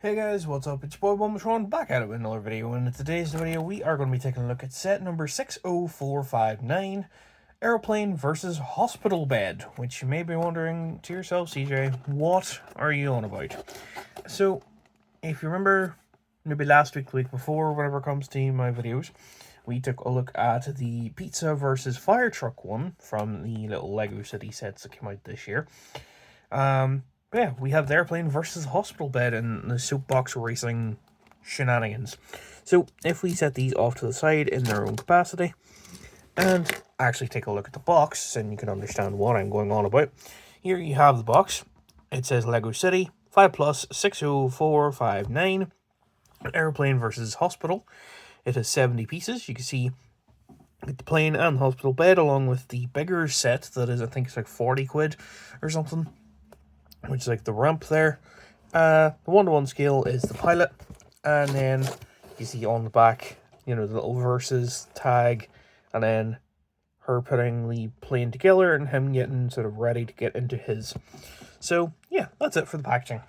Hey guys, what's up? It's your boy Bombashron back at it with another video, and in today's video we are going to be taking a look at set number 60459, Aeroplane versus Hospital Bed, which you may be wondering to yourself, CJ, what are you on about? So, if you remember, maybe last week, the week before, whenever it comes to my videos, we took a look at the pizza versus fire truck one from the little Lego City sets that came out this year. Yeah, we have the Airplane versus Hospital Bed and the soapbox racing shenanigans. So if we set these off to the side in their own capacity and actually take a look at the box, and you can understand what I'm going on about. Here you have the box. It says Lego City 5+ 60459 Airplane versus Hospital. It has 70 pieces. You can see the plane and the hospital bed along with the bigger set that is, I think it's like 40 quid or something, which is like the ramp there. The 1-to-1 scale is the pilot, and then you see on the back, the little versus tag, and then her putting the plane together and him getting sort of ready to get into his. So yeah, that's it for the packaging.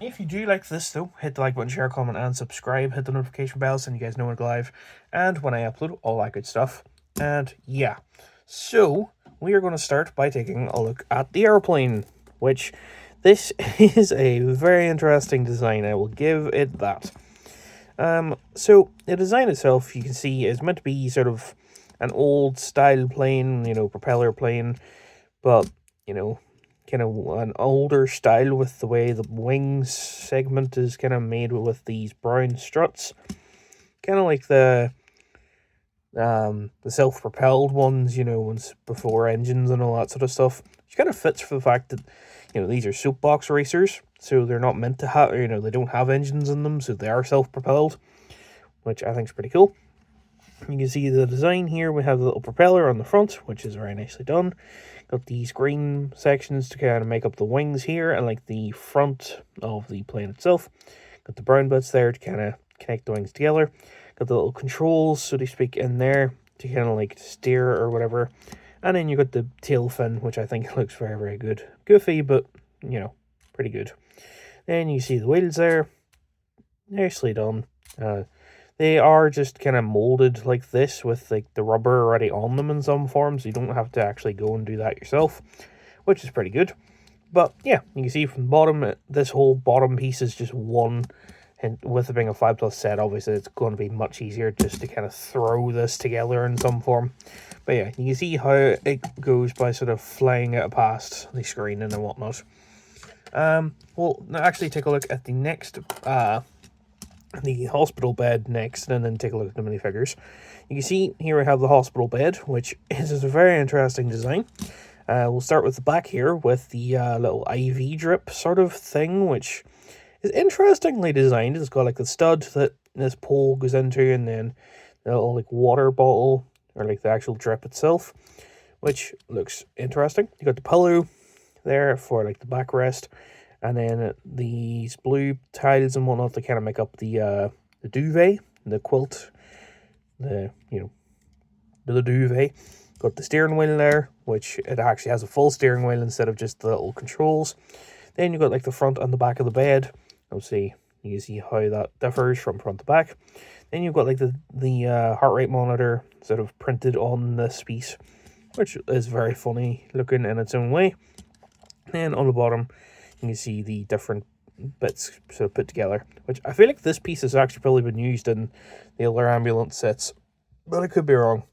If you do like this though, hit the like button, share, comment, and subscribe. Hit the notification bell so you guys know when I go live and when I upload, all that good stuff. And yeah, so we are going to start by taking a look at the airplane, which this is a very interesting design, I will give it that. So the design itself, you can see, is meant to be sort of an old style plane, propeller plane, but, kind of an older style with the way the wings segment is kind of made with these brown struts. Kind of like the self-propelled ones, ones before engines and all that sort of stuff. Which kind of fits for the fact that, these are soapbox racers, so they're not meant to have, they don't have engines in them, so they are self-propelled, which I think is pretty cool. You can see the design here. We have the little propeller on the front, which is very nicely done. Got these green sections to kind of make up the wings here, and like the front of the plane itself. Got the brown bits there to kind of connect the wings together. Got the little controls, so to speak, in there to kind of like steer or whatever. And then you got the tail fin, which I think looks very, very good. Goofy, but, pretty good. Then you see the wheels there. Nicely done. They are just kind of molded like this with like the rubber already on them in some forms. So you don't have to actually go and do that yourself, which is pretty good. But yeah, you can see from the bottom, this whole bottom piece is just one. And with it being a 5+ set, obviously it's going to be much easier just to kind of throw this together in some form. But yeah, you can see how it goes by sort of flying it past the screen and whatnot. We'll actually take a look at the next, the hospital bed next, and then take a look at the minifigures. You can see here we have the hospital bed, which is a very interesting design. We'll start with the back here with the little IV drip sort of thing, which is interestingly designed. It's got like the stud that this pole goes into, and then the little like water bottle, or like the actual drip itself, which looks interesting. You got the pillow there for like the backrest, and then these blue tiles and whatnot to kind of make up the duvet, the quilt, the duvet. Got the steering wheel there, which it actually has a full steering wheel instead of just the little controls. Then you got like the front and the back of the bed. Obviously, you can see how that differs from front to back. Then you've got like the heart rate monitor sort of printed on this piece, which is very funny looking in its own way. And on the bottom, you can see the different bits sort of put together, which I feel like this piece has actually probably been used in the other ambulance sets, but I could be wrong.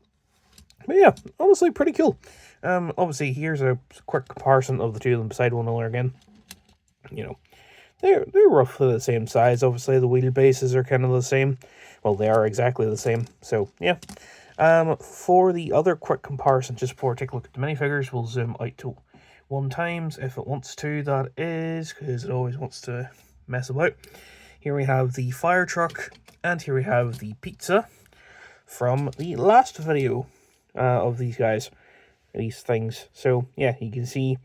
But yeah, honestly, pretty cool. Obviously, here's a quick comparison of the two of them beside one another again. They're roughly the same size. Obviously, the wheelbases are kind of the same. Well, they are exactly the same. So, yeah. For the other quick comparison, just before I take a look at the minifigures, we'll zoom out to 1x if it wants to, that is, because it always wants to mess about. Here we have the fire truck, and here we have the pizza from the last video of these guys, these things. So, yeah, you can see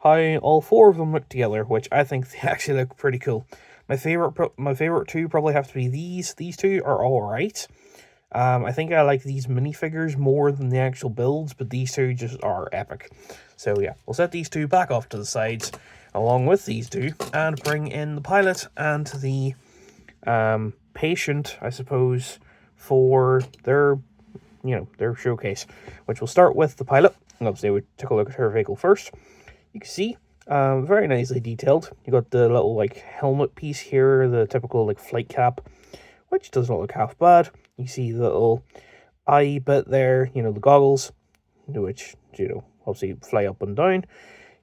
how all four of them look together, which I think they actually look pretty cool. My favorite two probably have to be these. These two are all right. I think I like these minifigures more than the actual builds, but these two just are epic. So yeah, we'll set these two back off to the sides, along with these two and bring in the pilot and the patient, I suppose, for their their showcase, which will start with the pilot. And obviously we took a look at her vehicle first. You can see very nicely detailed. You got the little like helmet piece here, the typical like flight cap, which does not look half bad. You see the little eye bit there, the goggles, which obviously fly up and down.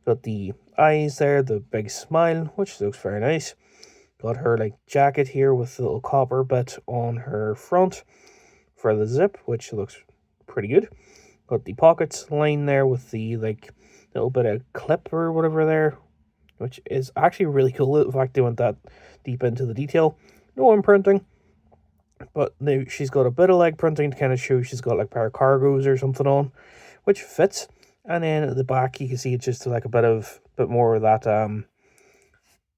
Got the eyes there, the big smile, which looks very nice. Got her like jacket here with the little copper bit on her front for the zip, which looks pretty good. Got the pockets lined there with the like little bit of clip or whatever there, which is actually really cool. In fact, they went that deep into the detail. No imprinting, but she's got a bit of leg printing to kind of show she's got like a pair of cargos or something on, which fits. And then at the back, you can see it's just like a bit more of that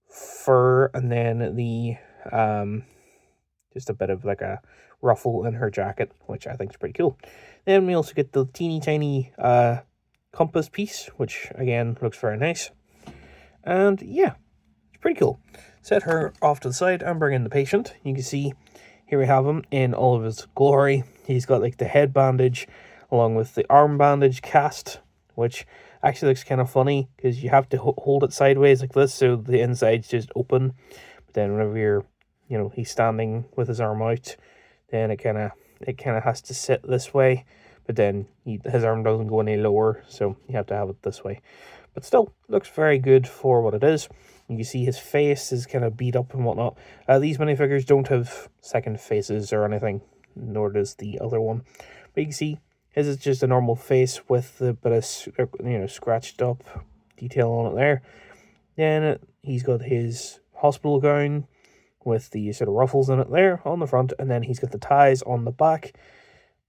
fur, and then the just a bit of like a ruffle in her jacket, which I think is pretty cool. Then we also get the teeny tiny compass piece, which again looks very nice. And yeah, it's pretty cool. Set her off to the side and bring in the patient. You can see here we have him in all of his glory. He's got like the head bandage along with the arm bandage cast, which actually looks kind of funny because you have to hold it sideways like this, so the inside's just open. But then whenever you're, he's standing with his arm out, then it kind of has to sit this way. But then his arm doesn't go any lower, so you have to have it this way. But still, looks very good for what it is. You can see his face is kind of beat up and whatnot. These minifigures don't have second faces or anything, nor does the other one. But you can see his is just a normal face with a bit of scratched up detail on it there. Then he's got his hospital gown with the sort of ruffles in it there on the front, and then he's got the ties on the back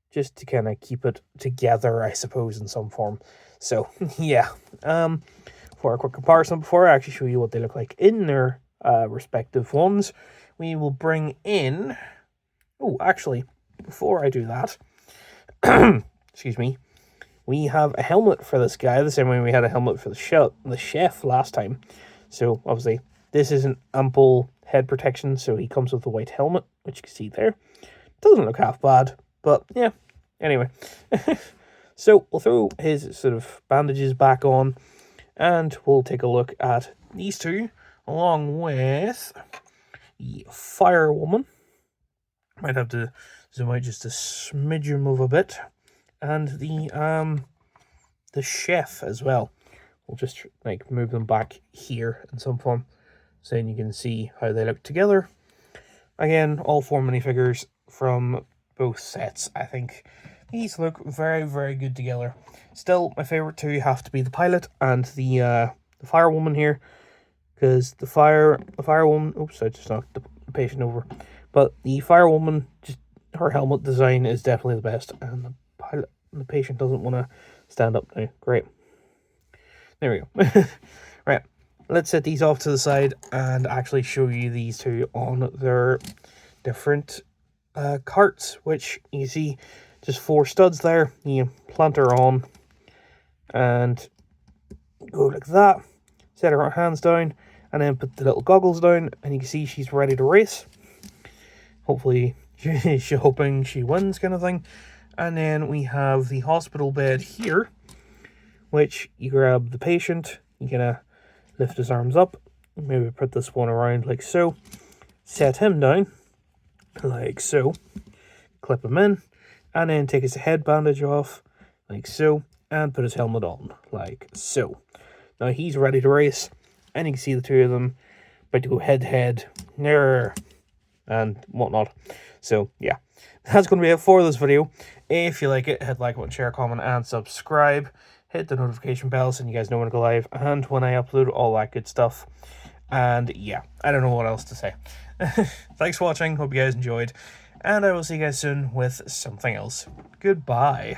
just to kind of keep it together, I suppose, in some form. So yeah, for a quick comparison, before I actually show you what they look like in their respective ones, we will bring in... Oh, actually, before I do that, excuse me, we have a helmet for this guy, the same way we had a helmet for the chef last time. So obviously this is an ample head protection, so he comes with a white helmet, which you can see there. Doesn't look half bad, but yeah, anyway. So we'll throw his sort of bandages back on, and we'll take a look at these two, along with the firewoman. Might have to zoom out just a smidgen of a bit, and the chef as well. We'll just like move them back here in some form, so then you can see how they look together. Again, all 4 minifigures from both sets. I think these look very, very good together. Still, my favorite two have to be the pilot and the firewoman here, because the firewoman. Oops, I just knocked the patient over. But the firewoman, just her helmet design is definitely the best, and the patient doesn't want to stand up now. Great. There we go. Right, let's set these off to the side and actually show you these two on their different carts, which you see just 4 studs there. You plant her on and go like that. Set her hands down and then put the little goggles down, and you can see she's ready to race. Hopefully, she's hoping she wins, kind of thing. And then we have the hospital bed here, which you grab the patient, you kind of lift his arms up, maybe put this one around like so, set him down like so, clip him in, and then take his head bandage off like so, and put his helmet on like so. Now he's ready to race, and you can see the two of them about to go head to head and whatnot. So yeah, that's going to be it for this video. If you like it, hit like, button, share, comment, and subscribe. Hit the notification bell so you guys know when I go live and when I upload, all that good stuff. And yeah, I don't know what else to say. Thanks for watching, hope you guys enjoyed, and I will see you guys soon with something else. Goodbye.